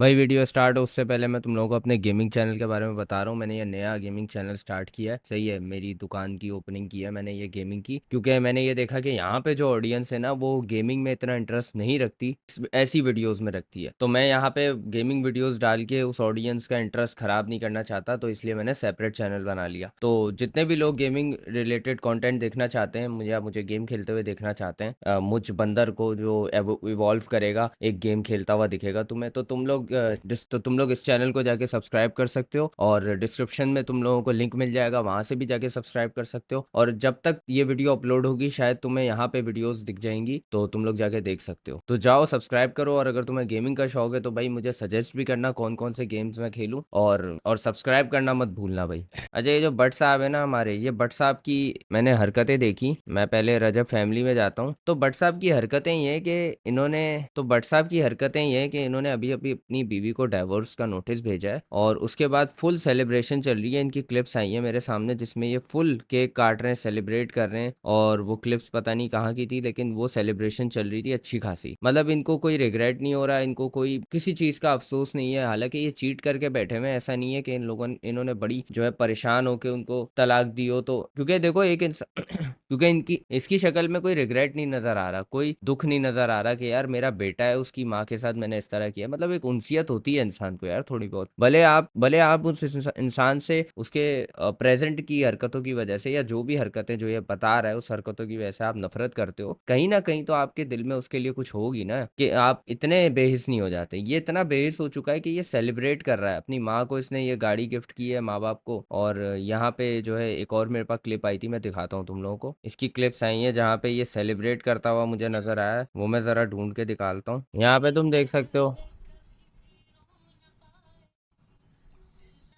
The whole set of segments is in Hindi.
भाई वीडियो स्टार्ट हो उससे पहले मैं तुम लोगों को अपने गेमिंग चैनल के बारे में बता रहा हूँ। मैंने ये नया गेमिंग चैनल स्टार्ट किया है। सही है, मेरी दुकान की ओपनिंग की है मैंने ये गेमिंग की, क्योंकि मैंने ये देखा कि यहाँ पे जो ऑडियंस है ना वो गेमिंग में इतना इंटरेस्ट नहीं रखती, ऐसी वीडियोस में रखती है। तो मैं यहाँ पे गेमिंग वीडियोस डाल के उस ऑडियंस का इंटरेस्ट खराब नहीं करना चाहता, तो इसलिए मैंने सेपरेट चैनल बना लिया। तो जितने भी लोग गेमिंग रिलेटेड कंटेंट देखना चाहते हैं मुझे, या मुझे गेम खेलते हुए देखना चाहते हैं, मुझ बंदर को जो इवॉल्व करेगा, एक गेम खेलता हुआ दिखेगा तुम्हें, तो तुम लोग इस चैनल को जाके सब्सक्राइब कर सकते हो, और डिस्क्रिप्शन में तुम लोगों को लिंक मिल जाएगा, वहां से भी जाके सब्सक्राइब कर सकते हो। और जब तक ये वीडियो अपलोड होगी शायद तुम्हें यहाँ पे वीडियोस दिख जाएंगी, तो तुम लोग जाके देख सकते हो। तो जाओ सब्सक्राइब करो, और अगर तुम्हें गेमिंग का शौक है तो भाई मुझे सजेस्ट भी करना कौन कौन से गेम्स मैं खेलूँ, और सब्सक्राइब करना मत भूलना भाई। अच्छा, ये जो भट्ट साहब है ना हमारे, ये भट्ट साहब की मैंने हरकतें देखी। मैं पहले रजब फैमिली में जाता हूँ, तो भट्ट साहब की हरकतें ये हैं कि इन्होंने तो भट्ट साहब की हरकतें ये हैं कि इन्होंने अभी अभी अपनी बीवी को डाइवोर्स का नोटिस भेजा है, और उसके बाद फुल सेलिब्रेशन चल रही है। इनकी क्लिप्स आई हैं मेरे सामने जिसमें ये फुल केक काट रहे हैं, सेलिब्रेट कर रहे हैं, और वो क्लिप्स पता नहीं कहाँ की थी, लेकिन वो सेलिब्रेशन चल रही थी अच्छी खासी। मतलब इनको कोई रिग्रेट नहीं हो रहा, इनको कोई किसी चीज़ का अफसोस नहीं है। हालांकि ये चीट करके बैठे हुए हैं, ऐसा नहीं है कि इन्होंने बड़ी जो है परेशान होकर उनको तलाक दी हो, तो क्योंकि देखो एक इंसान क्योंकि इनकी इसकी शक्ल में कोई रिग्रेट नहीं नजर आ रहा, कोई दुख नहीं नजर आ रहा कि यार मेरा बेटा है, उसकी माँ के साथ मैंने इस तरह किया। मतलब एक उनसियत होती है इंसान को यार थोड़ी बहुत, भले आप उस इंसान से उसके प्रेजेंट की हरकतों की वजह से, या जो भी हरकतें जो ये बता रहा है उस हरकतों की वजह से आप नफरत करते हो, कहीं ना कहीं तो आपके दिल में उसके लिए कुछ होगी ना, कि आप इतने बेहिस नहीं हो जाते। ये इतना बेहिस हो चुका है कि ये सेलिब्रेट कर रहा है अपनी माँ को, इसने ये गाड़ी गिफ्ट की है माँ बाप को। और यहाँ पे जो है एक और मेरे पास क्लिप आई थी, मैं दिखाता हूँ तुम लोगों को। इसकी क्लिप्स आई हैं जहाँ पे ये सेलिब्रेट करता हुआ मुझे नजर आया है, वो मैं जरा ढूंढ के निकालता हूँ। यहाँ पे तुम देख सकते हो,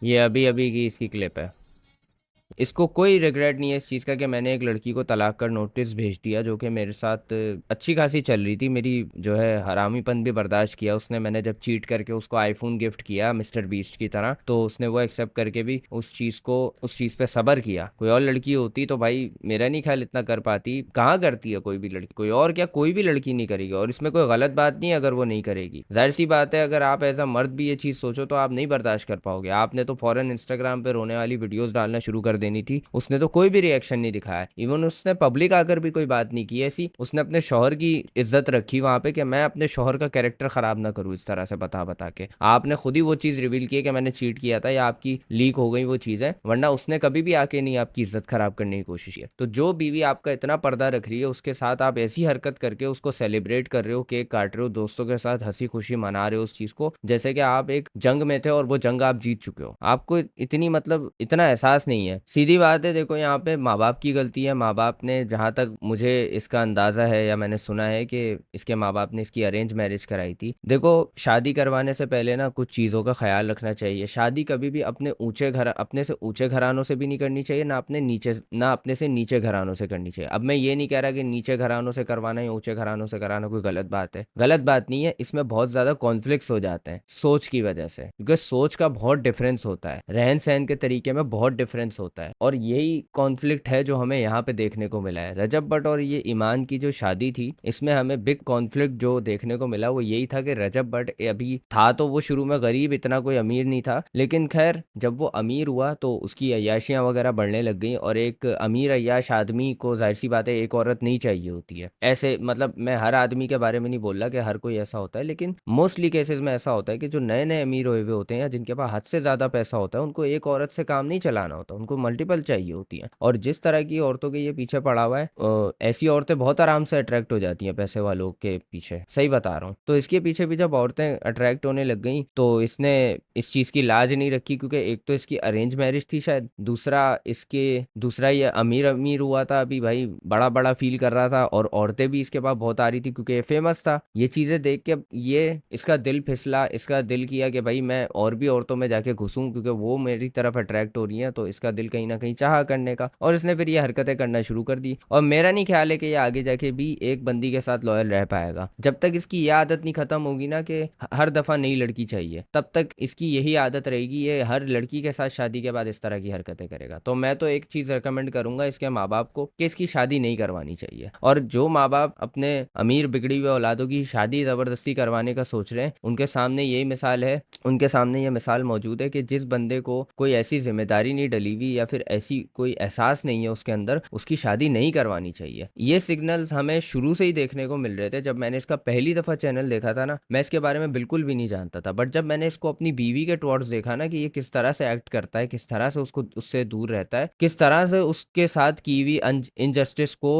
ये अभी अभी की इसकी क्लिप है। इसको कोई रिग्रेट नहीं है इस चीज़ का कि मैंने एक लड़की को तलाक कर नोटिस भेज दिया, जो कि मेरे साथ अच्छी खासी चल रही थी। मेरी जो है हरामीपन भी बर्दाश्त किया उसने। मैंने जब चीट करके उसको आईफोन गिफ्ट किया मिस्टर बीस्ट की तरह, तो उसने वो एक्सेप्ट करके भी उस चीज़ पे सब्र किया। कोई और लड़की होती तो भाई मेरा नहीं ख्याल इतना कर पाती। कहाँ करती है कोई भी लड़की, कोई और क्या, कोई भी लड़की नहीं करेगी। और इसमें कोई गलत बात नहीं है अगर वो नहीं करेगी, जाहिर सी बात है। अगर आप एज अ मर्द भी ये चीज़ सोचो तो आप नहीं बर्दाश्त कर पाओगे। आपने तो फौरन इंस्टाग्राम पे रोने वाली वीडियोस डालना शुरू कर देनी थी। उसने तो कोई भी रिएक्शन नहीं दिखाया, इवन उसने पब्लिक आकर भी कोई बात नहीं की ऐसी। उसने अपने शौहर की इज्जत रखी वहां पे कि मैं अपने शौहर का कैरेक्टर खराब ना करूं इस तरह से बता बता के। आपने खुद ही वो चीज़ रिवील की है कि मैंने चीट किया था, या आपकी लीक हो गई वो चीज़ें, वरना उसने कभी भी आके नहीं आपकी इज्जत खराब करने की कोशिश की। तो जो बीवी आपका इतना पर्दा रख रही है उसके साथ आप ऐसी हरकत करके उसको सेलिब्रेट कर रहे हो, केक काट रहे हो, दोस्तों के साथ हंसी खुशी मना रहे हो उस चीज़ को, जैसे कि आप एक जंग में थे और वो जंग आप जीत चुके हो। आपको इतनी मतलब इतना एहसास नहीं है। सीधी बात है, देखो यहाँ पे माँ बाप की गलती है। माँ बाप ने, जहाँ तक मुझे इसका अंदाज़ा है या मैंने सुना है, कि इसके माँ बाप ने इसकी अरेंज मैरिज कराई थी। देखो, शादी करवाने से पहले ना कुछ चीज़ों का ख्याल रखना चाहिए। शादी कभी भी अपने से ऊंचे घरानों से भी नहीं करनी चाहिए, ना अपने से नीचे घरानों से करनी चाहिए। अब मैं ये नहीं कह रहा कि नीचे घरानों से करवाना या ऊंचे घरानों से कराना कोई गलत बात है, गलत बात नहीं है। इसमें बहुत ज़्यादा कॉन्फ्लिक्ट्स हो जाते हैं सोच की वजह से, क्योंकि सोच का बहुत डिफरेंस होता है, रहन सहन के तरीके में बहुत डिफरेंस होता है। और यही कॉन्फ्लिक्ट है जो हमें यहाँ पे देखने को मिला है। रजब भट्ट और ये ईमान की जो शादी थी, इसमें हमें बिग कॉन्फ्लिक्ट जो देखने को मिला वो यही था कि रजब भट्ट अभी था तो वो शुरू में गरीब, इतना कोई अमीर नहीं था, लेकिन खैर जब वो अमीर हुआ तो उसकी अय्याशियाँ वगैरह बढ़ने लग गई। और एक अमीर अय्याश आदमी को जाहिर सी बात है एक औरत नहीं चाहिए होती है। ऐसे मतलब मैं हर आदमी के बारे में नहीं बोल रहा कि हर कोई ऐसा होता है, लेकिन मोस्टली केसेस में ऐसा होता है कि जो नए नए अमीर हुए हुए होते हैं या जिनके पास हद से ज़्यादा पैसा होता है, उनको एक औरत से काम नहीं चलाना होता, उनको मल्टीपल चाहिए होती है। और जिस तरह की औरतों के ये पीछे पड़ा हुआ है, ऐसी औरतें बहुत आराम से अट्रैक्ट हो जाती हैं पैसे वालों के पीछे, सही बता रहा हूँ। तो इसके पीछे भी जब औरतें अट्रैक्ट होने लग गई तो इसने इस चीज़ की लाज नहीं रखी, क्योंकि एक तो इसकी अरेंज मैरिज थी शायद, दूसरा ये अमीर अमीर हुआ था अभी भाई, बड़ा बड़ा फील कर रहा था, और औरतें भी इसके पास बहुत आ रही थी क्योंकि ये फेमस था। ये चीज़ें देख के ये इसका दिल फिसला, इसका दिल किया कि भाई मैं और भी औरतों में जाके घुसूं, क्योंकि वो मेरी तरफ अट्रैक्ट हो रही हैं, तो इसका दिल कहीं कहीं ना कहीं चाहा करने का, और इसने फिर ये हरकतें करना शुरू कर दी। और मेरा नहीं ख्याल है कि ये आगे जाके भी एक बंदी के साथ लॉयल रह पाएगा। जब तक इसकी ये आदत नहीं खत्म होगी ना कि हर दफा नई लड़की चाहिए, तब तक इसकी यही आदत रहेगी, ये हर लड़की के साथ शादी के बाद इस तरह की हरकतें करेगा। तो मैं तो एक चीज रिकमेंड करूंगा इसके माँ बाप को कि इसकी शादी नहीं करवानी चाहिए। और जो माँ बाप अपने अमीर बिगड़ी हुए औलादों की शादी जबरदस्ती करवाने का सोच रहे हैं, उनके सामने यही मिसाल है, उनके सामने ये मिसाल मौजूद है कि जिस बंदे को कोई ऐसी जिम्मेदारी नहीं डली हुई या फिर ऐसी कोई एहसास नहीं है उसके अंदर, उसकी शादी नहीं करवानी चाहिए। ये सिग्नल्स हमें शुरू से ही देखने को मिल रहे थे। जब मैंने इसका पहली दफा चैनल देखा था ना, मैं इसके बारे में बिल्कुल भी नहीं जानता था, बट जब मैंने इसको अपनी बीवी के टुवर्ड्स देखा ना कि ये किस तरह से एक्ट करता है, किस तरह से उसको उससे दूर रहता है, किस तरह से उसके साथ की हुई इनजस्टिस को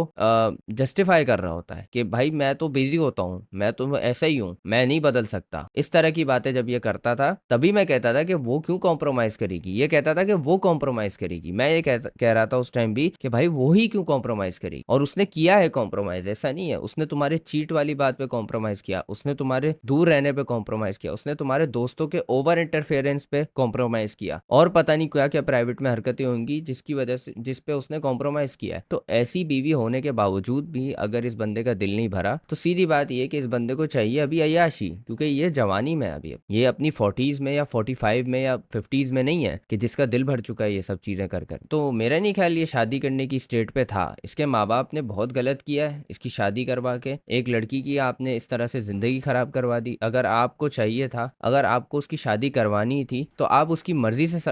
जस्टिफाई कर रहा होता है कि भाई मैं तो बिजी होता हूँ, मैं तो ऐसा ही हूँ, मैं नहीं बदल सकता, इस तरह की बातें जब ये करता था, तभी मैं कहता था कि वो क्यों कॉम्प्रोमाइज करेगी। ये कहता था कि वो कॉम्प्रोमाइज करेगी, मैं ये कह रहा था उस टाइम भी कि भाई वो ही क्यों कॉम्प्रोमाइज करेगी। और उसने किया है कॉम्प्रोमाइज, ऐसा नहीं है। उसने तुम्हारे चीट वाली बात पे कॉम्प्रोमाइज किया, उसने तुम्हारे दूर रहने पे कॉम्प्रोमाइज किया, उसने तुम्हारे दोस्तों के ओवर इंटरफेरेंस पे कॉम्प्रोमाइज किया, और पता नहीं क्या क्या प्राइवेट में हरकतें होंगी जिसकी वजह से, जिस पे उसने कॉम्प्रोमाइज किया है। तो ऐसी बीवी होने के बावजूद भी अगर इस बंदे का दिल नहीं भरा, तो सीधी बात ये कि इस बंदे को चाहिए अभी अय्याशी, क्योंकि ये जवानी में अभी, ये अपनी 40s में या 45 में या 50s में नहीं है कि जिसका दिल भर चुका है ये सब चीजें कर कर। तो मेरा नहीं ख्याल ये शादी करने की स्टेट पे था। इसके माँ बाप ने बहुत गलत किया है इसकी शादी करवा के। एक लड़की की आपने इस तरह से जिंदगी खराब करवा दी। अगर आपको चाहिए था, अगर आपको उसकी शादी करवानी थी, तो आप उसकी मर्जी से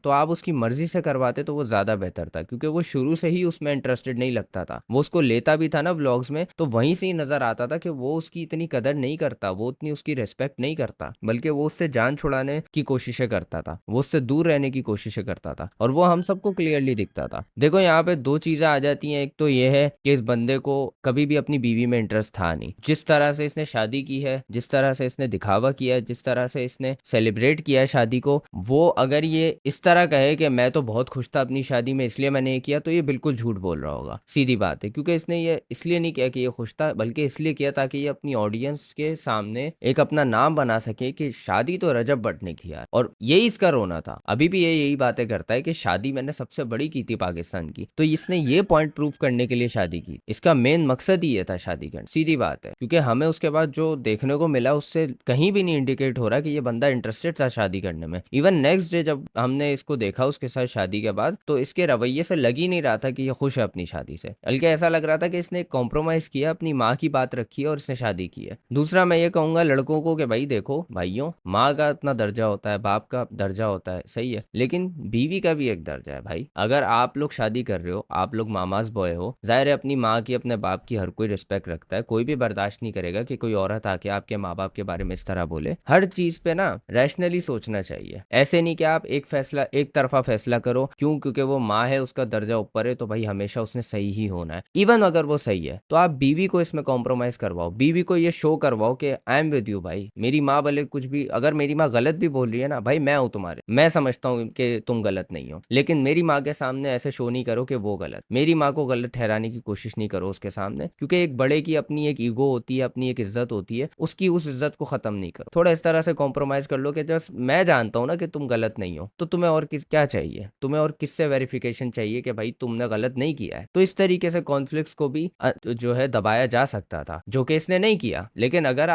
आप उसकी मर्जी से करवाते तो वो ज्यादा बेहतर था, क्योंकि वो शुरू से ही उसमें इंटरेस्टेड नहीं लगता था। वो उसको लेता भी था ना व्लॉग्स में, तो वहीं से ही नजर आता था कि वो उसकी इतनी कदर नहीं करता, वो उतनी उसकी रेस्पेक्ट नहीं करता, बल्कि वो उससे जान छुड़ाने की कोशिशें करता था, वो उससे दूर रहने की कोशिशें करता था, और वो हम सबको क्लियरली दिखता था। देखो यहाँ पे दो चीजें आ जाती हैं। एक तो ये है कि इस बंदे को कभी भी अपनी बीवी में इंटरेस्ट था नहीं। जिस तरह से इसने शादी की है, जिस तरह से इसने दिखावा किया है, जिस तरह से इसने सेलिब्रेट किया है शादी को, वो अगर ये इस तरह कहे कि मैं तो बहुत खुश था अपनी शादी में इसलिए मैंने ये किया, तो ये बिल्कुल झूठ बोल रहा होगा, सीधी बात है। क्योंकि इसने ये इसलिए नहीं किया कि ये खुश था, बल्कि इसलिए किया ताकि ये अपनी ऑडियंस के सामने एक अपना नाम बना सके कि शादी तो रजब भट्ट ने किया, और यही इसका रोना था। अभी भी ये यही बातें करता है कि शादी मैंने सबसे बड़ी की थी पाकिस्तान की। तो इसने ये पॉइंट प्रूव करने के लिए शादी की, इसका मेन मकसद ही ये था शादी करना, सीधी बात है। क्योंकि हमें उसके बाद जो देखने को मिला उससे कहीं भी नहीं इंडिकेट हो रहा कि ये बंदा इंटरेस्टेड था शादी करने में। इवन नेक्स्ट डे जब हमने इसको देखा उसके साथ शादी के बाद, तो इसके रवैये से लग ही नहीं रहा था कि ये खुश है अपनी शादी से, बल्कि ऐसा लग रहा था कि इसने कॉम्प्रोमाइज किया, अपनी माँ की बात रखी है और इसने शादी की है। दूसरा मैं ये कहूंगा लड़कों को कि भाई देखो भाइयों, माँ का अपना दर्जा होता है, बाप का दर्जा होता है, सही है, लेकिन बीवी का भी एक दर्जा है भाई। अगर आप लोग शादी कर रहे हो, आप लोग मामाज बॉय हो, जाहिर है अपनी माँ की, अपने बाप की हर कोई रिस्पेक्ट रखता है। कोई भी बर्दाश्त नहीं करेगा कि कोई औरत आके आपके माँ बाप के बारे में इस तरह बोले। हर चीज पे ना रैशनली सोचना चाहिए। ऐसे नहीं कि आप एक तरफा फैसला करो, क्योंकि वो माँ है, उसका दर्जा ऊपर है, तो भाई हमेशा उसने सही ही होना है। इवन अगर वो सही है तो आप बीवी को इसमें कॉम्प्रोमाइज करवाओ, बीवी को ये शो करवाओ कि आई एम विद यू भाई। मेरी माँ भले कुछ भी, अगर मेरी माँ गलत भी बोल रही है ना भाई, मैं हूँ तुम्हारे, मैं समझता हूँ कि तुम गलत नहीं हो, लेकिन मेरी माँ के सामने ऐसे शो नहीं करो कि वो गलत। मेरी माँ को गलत ठहराने की कोशिश नहीं करो उसके सामने, क्योंकि एक बड़े की अपनी एक ईगो होती है, अपनी एक इज्जत होती है, उसकी उस इज्जत को खत्म नहीं करो। थोड़ा इस तरह से कॉम्प्रोमाइज कर लो कि जस्ट मैं जानता हूँ ना कि तुम गलत नहीं हो, तो तुम्हें और क्या चाहिए, तुम्हें और किससे वेरिफिकेशन चाहिए कि भाई तुमने गलत नहीं किया है। तो इस तरीके से कॉन्फ्लिक्ट्स को भी जो है दबाया जा सकता था, जो कि इसने नहीं किया। लेकिन अगर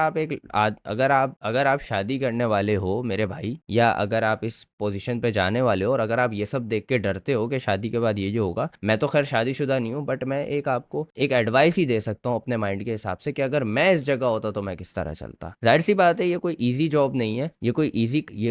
आप शादी करने वाले हो मेरे भाई, या अगर आप इस पोजीशन पे जाने वाले हो, और अगर आप ये सब देख के डरते हो कि शादी के बाद ये होगा, मैं तो खैर शादीशुदा नहीं हूँ, बट मैं आपको एक एडवाइस ही दे सकता हूँ अपने माइंड के हिसाब से कि अगर मैं इस जगह होता तो मैं किस तरह चलता। जाहिर सी बात है ये कोई इजी जॉब नहीं है, ये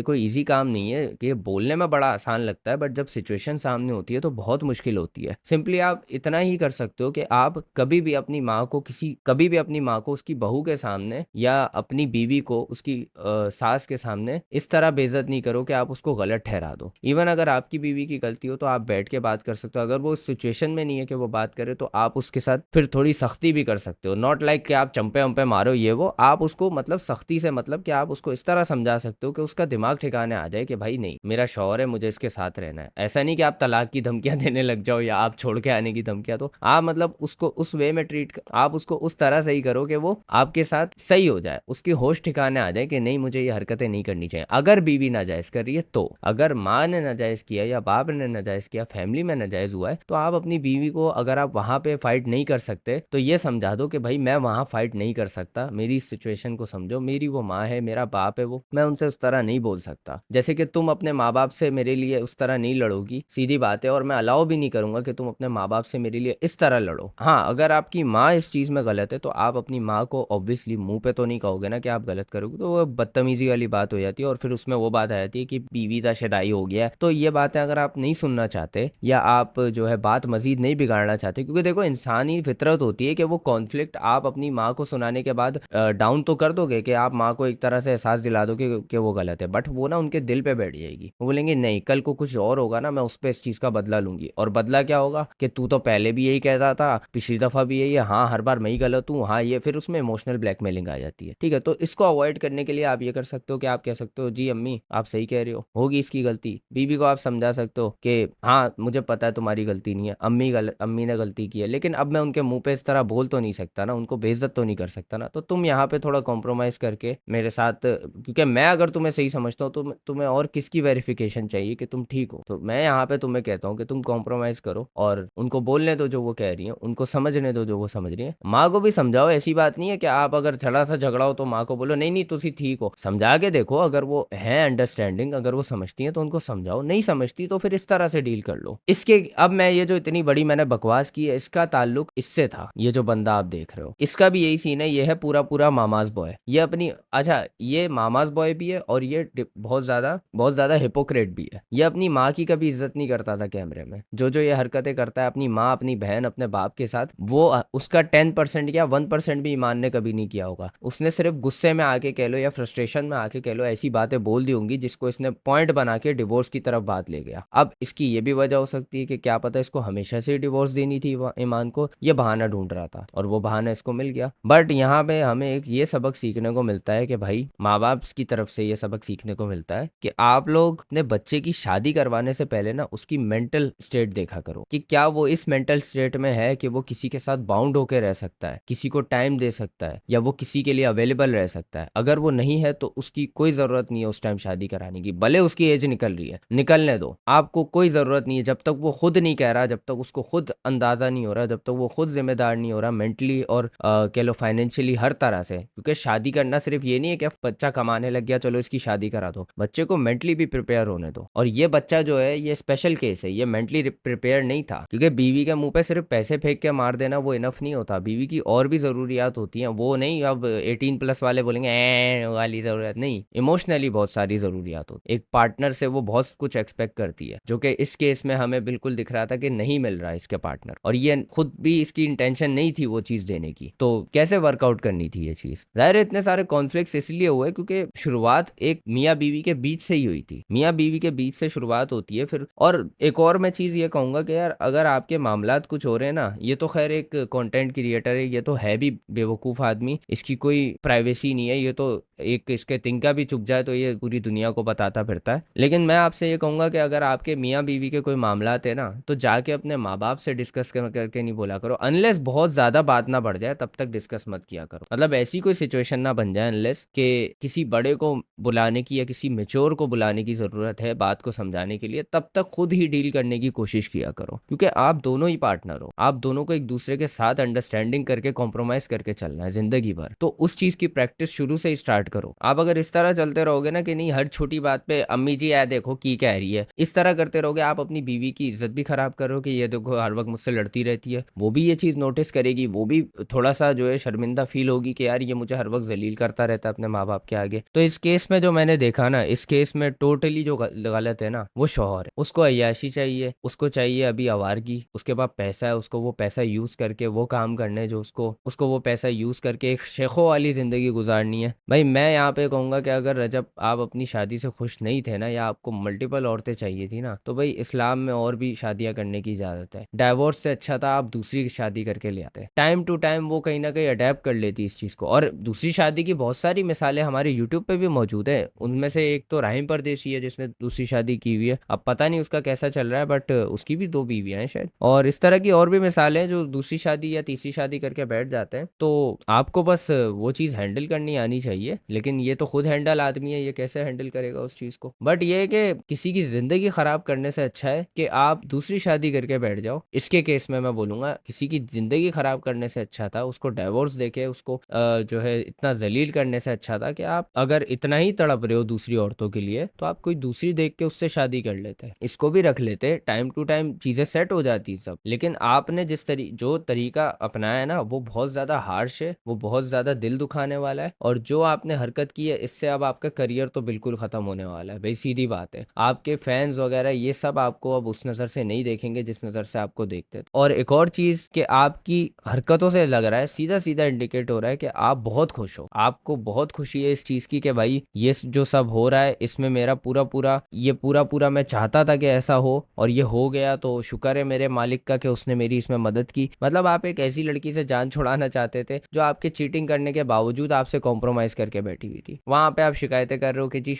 कोई इजी काम नहीं है कि ये बोलने में बड़ा आसान लगता है, बट जब सिचुएशन सामने होती है तो बहुत मुश्किल होती है। सिंपली आप इतना ही कर सकते हो कि आप कभी भी अपनी माँ को उसकी बहू के सामने, या अपनी बीवी को उसकी सास के सामने इस तरह बेइज्जत नहीं करो कि आप उसको गलत ठहरा दो। इवन अगर आपकी बीवी की गलती हो तो आप बैठ के बात कर सकते हो। अगर वो उस सिचुएशन में नहीं है कि वो बात करे, तो आप उसके साथ फिर थोड़ी सख्ती भी कर सकते हो। नॉट लाइक कि आप चंपे वंपे मारो ये वो, आप उसको मतलब सख्ती से, मतलब कि आप उसको इस तरह समझा सकते हो कि उसका दिमाग ठिकाने आ जाए कि भाई नहीं, मेरा शौहर है, मुझे इसके साथ रहना है। ऐसा नहीं कि आप तलाक की धमकियां देने लग जाओ या आप छोड़ के आने की धमकियां। तो आप मतलब उसको उस वे में आप उसको उस तरह से ही करो कि वो आपके साथ सही हो जाए, उसकी होश ठिकाने आ जाए कि नहीं, मुझे ये हरकतें नहीं करनी चाहिए। अगर बीवी नाजायज कर रही है तो, अगर माँ ने नाजायज किया किया या बाप ने नाजायज़ किया, फैमिली में नाजायज़ हुआ है, तो आप अपनी बीवी को अगर आप वहाँ पे फ़ाइट नहीं कर सकते, तो ये समझा दो कि भाई मैं वहाँ फ़ाइट नहीं कर सकता, मेरी इस सिचुएशन को समझो, मेरी वो माँ है, मेरा बाप है वो, मैं उनसे उस तरह नहीं बोल सकता। जैसे कि तुम अपने माँ-बाप से मेरे लिए उस तरह नहीं लड़ोगी, सीधी बात है, और मैं अलाउ भी नहीं करूँगा कि तुम अपने माँ-बाप से मेरे लिए इस तरह लड़ो। हाँ, अगर आपकी माँ इस चीज़ में गलत है, तो आप अपनी माँ को ऑब्वियसली मुँह पे तो नहीं कहोगे ना कि आप गलत करोगे, तो वो बदतमीज़ी वाली बात हो जाती है और फिर उसमें वो बात आ जाती है कि बीवी का शदाई हो गया है। तो ये बातें अगर आप नहीं सुनना चाहते या आप जो है बात मज़ीद नहीं बिगाड़ना चाहते, क्योंकि देखो इंसानी फितरत होती है कि वो कॉन्फ्लिक्ट आप अपनी माँ को सुनाने के बाद डाउन तो कर दोगे कि आप माँ को एक तरह से एहसास दिला दोगे कि वो गलत है, बट वो ना उनके दिल पे बैठ जाएगी। वो बोलेंगे नहीं, कल को कुछ और होगा ना, मैं उस पे इस चीज़ का बदला लूंगी। और बदला क्या होगा कि तू तो पहले भी यही कहता था, पिछली दफ़ा भी यही है, हाँ हर बार मैं ही गलत हूँ, हाँ ये, फिर उसमें इमोशनल ब्लैकमेलिंग आ जाती है। ठीक है, तो इसको अवॉइड करने के लिए आप ये कर सकते हो कि आप कह सकते हो जी अम्मी आप सही कह रहे हो, होगी इसकी गलती। बीवी को आप समझा सकते हो कि हाँ मुझे पता है तुम्हारी गलती नहीं है, अम्मी ने गलती की है, लेकिन अब मैं उनके मुंह पे इस तरह बोल तो नहीं सकता ना, उनको बेइज्जत तो नहीं कर सकता ना, तो तुम यहाँ पे थोड़ा कॉम्प्रोमाइज़ करके मेरे साथ, क्योंकि मैं अगर तुम्हें सही समझता हूँ तो तुम्हें और किसकी वेरिफिकेशन चाहिए कि तुम ठीक हो। तो मैं यहाँ पे तुम्हें कहता हूँ कि तुम कॉम्प्रोमाइज़ करो और उनको बोलने दो जो वो कह रही हैं, उनको समझने दो जो वो समझ रही हैं। माँ को भी समझाओ, ऐसी बात नहीं है कि आप अगर थोड़ा सा झगड़ा हो तो माँ को बोलो नहीं नहीं तुसी ठीक हो, समझा के देखो, अगर वो है अंडरस्टैंडिंग, अगर वो समझती हैं तो उनको समझाओ, नहीं समझती तो फिर इस तरह से डील कर लो। इसके अब मैं ये जो इतनी बड़ी मैंने बकवास की है, इसका ताल्लुक इससे था। ये जो बंदा आप देख रहे हो इसका भी यही सीन है, ये है पूरा पूरा मामाज बॉय, ये अपनी, अच्छा ये मामाज बॉय भी है और ये बहुत ज्यादा हिपोक्रेट भी है। ये अपनी माँ की कभी इज्जत नहीं करता था कैमरे में, जो ये हरकतें करता है अपनी माँ, अपनी बहन, अपने बाप के साथ, वो उसका 10% या 1% भी ईमान ने कभी नहीं किया होगा। उसने सिर्फ गुस्से में आके कह लो या फ्रस्ट्रेशन में आके कह लो ऐसी बातें बोल दी होंगी जिसको इसने पॉइंट बना के डिवोर्स की तरफ बात ले गया। अब इसकी ये भी वजह हो सकती है कि क्या पता इसको हमेशा से डिवोर्स देनी थी ईमान को, ये बहाना ढूंढ रहा था और वो बहाना इसको मिल गया। बट यहाँ पे हमें एक ये सबक सीखने को मिलता है कि भाई माँ बाप की तरफ से ये सबक सीखने को मिलता है कि आप लोग अपने बच्चे की शादी करवाने से पहले ना उसकी मेंटल स्टेट देखा करो कि क्या वो इस मेंटल स्टेट में है कि वो किसी के साथ बाउंड होकर रह सकता है, किसी को टाइम दे सकता है, या वो किसी के लिए अवेलेबल रह सकता है। अगर वो नहीं है तो उसकी कोई ज़रूरत नहीं है उस टाइम शादी कराने की, भले उसकी एज निकल रही है, निकलने दो, आपको कोई ज़रूरत नहीं है जब तक वो खुद नहीं कह रहा, जब तक उसको खुद अंदाज़ा नहीं हो रहा, जब तक वो खुद जिम्मेदार नहीं हो रहा मेंटली और कह लो फाइनेंशियली हर तरह से। क्योंकि शादी करना सिर्फ ये नहीं है कि बच्चा कमाने लग गया चलो इसकी शादी करा दो, बच्चे को मेंटली भी प्रिपेयर होने दो। और ये बच्चा जो है ये स्पेशल केस है, ये मेंटली प्रिपेयर नहीं था, क्योंकि बीवी के मुंह पे सिर्फ पैसे फेंक के मार देना वो इनफ नहीं होता, बीवी की और भी ज़रूरियात होती हैं। वो नहीं अब 18+ वाले बोलेंगे वाली ज़रूरत नहीं, इमोशनली बहुत सारी ज़रूरियात होती, एक पार्टनर से वो बहुत कुछ एक्सपेक्ट करती है, जो कि इस केस में हमें बिल्कुल दिख रहा था कि नहीं मिल रहा है इसके पार्टनर, और ये खुद भी इसकी इंटेंशन नहीं थी वो चीज़ देने की, तो कैसे वर्कआउट करनी थी ये चीज़। जाहिर है इतने सारे कॉन्फ्लिक्ट्स इसलिए हुए क्योंकि शुरुआत एक मियाँ बीवी के बीच से ही हुई थी, मियाँ बीवी के बीच से शुरुआत होती है फिर। और एक और मैं चीज़ ये कहूँगा कि यार अगर आपके मामलात कुछ हो रहे हैं ना, ये तो खैर एक कंटेंट क्रिएटर है, ये तो है भी बेवकूफ़ आदमी, इसकी कोई प्राइवेसी नहीं है, ये तो एक इसके तिनका भी चुप जाए तो ये पूरी दुनिया को बताता फिरता है। लेकिन मैं आपसे ये कहूँगा कि अगर आपके मियाँ बीवी के कोई मामलात है ना, तो जाके अपने माँ बाप से डिस्कस करके नहीं बोला करो, अनलेस बहुत ज़्यादा बात ना बढ़ जाए तब तक डिस्कस मत किया करो। मतलब ऐसी कोई सिचुएशन ना बन जाए अनलेस कि किसी बड़े को बुलाने की या किसी मेच्योर को बुलाने की ज़रूरत है बात को समझाने के लिए, तब तक खुद ही डील करने की कोशिश किया करो, क्योंकि आप दोनों ही पार्टनर हो, आप दोनों को एक दूसरे के साथ अंडरस्टैंडिंग करके कॉम्प्रोमाइज़ करके चलना है ज़िंदगी भर। तो उस चीज़ की प्रैक्टिस शुरू से ही स्टार्ट करो। आप अगर इस तरह चलते रहोगे ना कि नहीं हर छोटी बात पे अम्मी जी आए देखो की कह रही है, इस तरह करते रहोगे, आप अपनी बीवी की इज्जत भी खराब करो कि ये देखो हर वक्त मुझसे लड़ती रहती है, वो भी ये चीज़ नोटिस करेगी, वो भी थोड़ा सा जो है शर्मिंदा फील होगी कि यार ये मुझे हर वक्त जलील करता रहता है अपने माँ बाप के आगे। तो इस केस में जो मैंने देखा ना, इस केस में टोटली जो गलत है ना वो शौहर है, उसको अय्याशी चाहिए, उसको चाहिए अभी आवारगी, उसके पास पैसा है, उसको वो पैसा यूज करके वो काम करने जो उसको वो पैसा यूज करके एक शेखों वाली जिंदगी गुजारनी है। भाई मैं यहाँ पे कहूंगा कि अगर रजब आप अपनी शादी से खुश नहीं थे ना, या आपको मल्टीपल औरतें चाहिए थी ना, तो भाई इस्लाम में और भी शादियां करने की इजाजत है। डाइवोर्स से अच्छा था आप दूसरी शादी करके ले आते, टाइम टू टाइम वो कहीं ना कहीं अडेप्ट कर लेती इस चीज को। और दूसरी शादी की बहुत सारी मिसालें हमारे यूट्यूब पे भी मौजूद है, उनमें से एक तो राहिम परदेसी है जिसने दूसरी शादी की हुई है, अब पता नहीं उसका कैसा चल रहा है, बट उसकी भी 2 बीवियां हैं शायद। और इस तरह की और भी मिसालें हैं जो दूसरी शादी या तीसरी शादी करके बैठ जाते हैं। तो आपको बस वो चीज़ हैंडल करनी आनी चाहिए, लेकिन ये तो खुद हैंडल आदमी है, ये कैसे हैंडल करेगा उस चीज़ को। बट ये है कि किसी की जिंदगी ज़िंदगी ख़राब करने से अच्छा है कि आप दूसरी शादी करके बैठ जाओ। इसके केस में मैं बोलूँगा किसी की ज़िंदगी ख़राब करने से अच्छा था उसको डिवोर्स देके उसको जो है इतना ज़लील करने से अच्छा था कि आप अगर इतना ही तड़प रहे हो दूसरी औरतों के लिए तो आप कोई दूसरी देख के उससे शादी कर लेते, इसको भी रख लेते, टाइम टू टाइम चीज़ें सेट हो जाती सब। लेकिन आपने जो तरीका अपनाया है ना वो बहुत ज़्यादा हार्श है, वो बहुत ज़्यादा दिल दुखाने वाला है, और जो आपने हरकत की है इससे अब आपका करियर तो बिल्कुल ख़त्म होने वाला है भाई, सीधी बात है। आपके फैंस वगैरह ये सब आपको अब उस नज़र से नहीं देखेंगे जिस नज़र से आपको देखते थे। और एक और चीज़ कि आपकी हरकतों से लग रहा है, सीधा सीधा इंडिकेट हो रहा है कि आप बहुत खुश हो, आपको बहुत खुशी है इस चीज़ की कि भाई ये जो सब हो रहा है इसमें मेरा पूरा पूरा मैं चाहता था कि ऐसा हो और ये हो गया, तो शुक्र है मेरे मालिक का कि उसने मेरी इसमें मदद की। मतलब आप एक ऐसी लड़की से जान छुड़ाना चाहते थे जो आपके चीटिंग करने के बावजूद आपसे कॉम्प्रोमाइज़ करके बैठी हुई थी। वहाँ पे आप शिकायतें कर रहे हो कि जी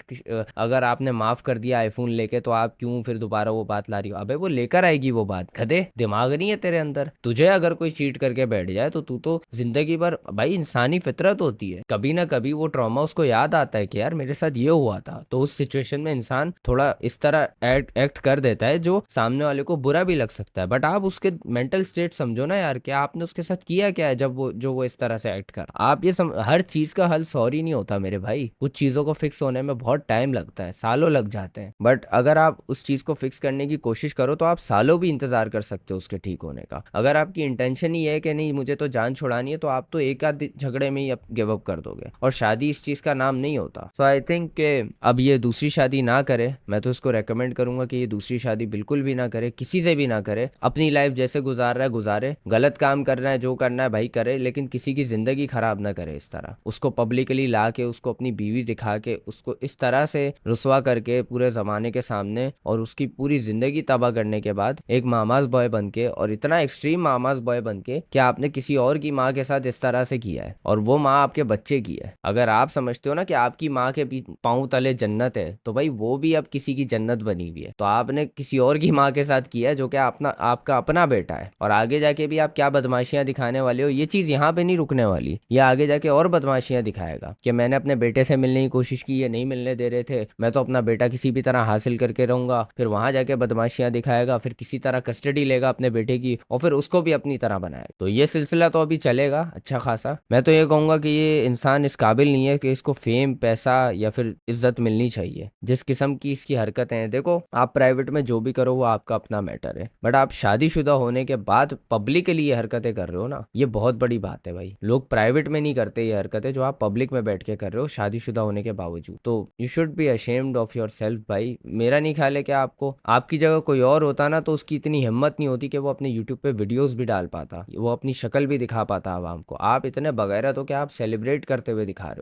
अगर आपने माफ़ कर दिया आईफोन लेके तो आप क्यों फिर दोबारा वो बात ला रही हो। अबे वो लेकर आएगी वो बात, गधे, दिमाग नहीं है तेरे अंदर? तुझे अगर कोई चीट करके बैठ जाए तो तू तो जिंदगी भर, भाई इंसानी फितरत होती है, कभी ना कभी वो ट्रॉमा उसको याद आता है कि यार मेरे साथ ये हुआ था, तो उस सिचुएशन में इंसान थोड़ा इस तरह एक्ट कर देता है जो सामने वाले को बुरा भी लग सकता है। बट आप उसके मेंटल स्टेट समझो ना यार, कि आपने उसके साथ किया क्या है जब वो इस तरह से एक्ट कर। आप ये हर चीज का हल सॉरी नहीं होता मेरे भाई, कुछ चीजों को फिक्स होने में बहुत टाइम लगता है, सालों लग जाते हैं। बट अगर आप उस चीज को फिक्स करने की कोशिश करो तो आप सालों भी इंतजार कर सकते हो उसके ठीक होने का। अगर आपकी इंटेंशन ही है कि नहीं मुझे तो जान छुड़ानी है, तो आप तो एक आध झगड़े में ही गिव अप कर दोगे, और शादी इस चीज का नाम नहीं होता। सो आई थिंक कि अब ये दूसरी शादी ना करे, मैं तो इसको रेकमेंड करूंगा कि ये दूसरी शादी बिल्कुल भी ना करे, किसी से भी ना करे। अपनी लाइफ जैसे गुजार रहा है गुजारे, गलत काम करना है जो करना है भाई करे, लेकिन किसी की जिंदगी खराब ना करे इस तरह। उसको पब्लिकली ला के उसको अपनी बीवी दिखा के उसको इस तरह से रुसवा करके पूरे जमाने के सामने और उसकी पूरी जिंदगी तबाह करने के बाद एक मामाज बॉय बन के, और इतना एक्सट्रीम मामाज बॉय बन के कि आपने किसी और की माँ के साथ इस तरह से किया है, और वो माँ आपके बच्चे की है। अगर आप समझते हो ना कि आपकी माँ के पाँव तले जन्नत है, तो भाई वो भी अब किसी की जन्नत बनी हुई है, तो आपने किसी और की माँ के साथ किया है जो कि आपका अपना बेटा है। और आगे जाके भी आप क्या बदमाशियां दिखाने वाले हो, ये चीज यहाँ पे नहीं रुकने वाली, ये आगे जाके और बदमाशियां दिखाएगा कि मैंने अपने बेटे से मिलने की कोशिश की, ये नहीं मिलने दे रहे थे, मैं तो अपना बेटा किसी भी तरह हासिल करके रहूंगा। फिर वहां जाके बदमाशियां दिखाएगा, फिर किसी तरह कस्टडी लेगा अपने बेटे की और फिर उसको भी अपनी तरह बनाएगा। तो ये सिलसिला तो अभी चलेगा अच्छा खासा। मैं तो ये कहूंगा कि ये इंसान इस काबिल नहीं है कि इसको फेम, पैसा या फिर इज्जत मिलनी चाहिए। जिस किस्म की इसकी हरकतें हैं, देखो आप प्राइवेट में जो भी करो वो आपका अपना मैटर है, बट आप शादीशुदा होने के बाद पब्लिकली ये हरकतें कर रहे हो ना, ये बहुत बड़ी बात है भाई। लोग प्राइवेट में नहीं करते ये हरकतें जो आप पब्लिक में बैठ के कर रहे हो शादीशुदा होने के बावजूद। तो you should be ashamed of your self भाई। मेरा नहीं ख्याल है कि आपको, आपकी जगह कोई और होता ना तो उसकी इतनी हिम्मत नहीं होती कि वो अपने यूट्यूब पे वीडियोस भी डाल पाता, वो अपनी शक्ल भी दिखा पाता आवाम को। आप इतने बगैरत हो कि आप सेलिब्रेट करते हुए दिखा रहे हो।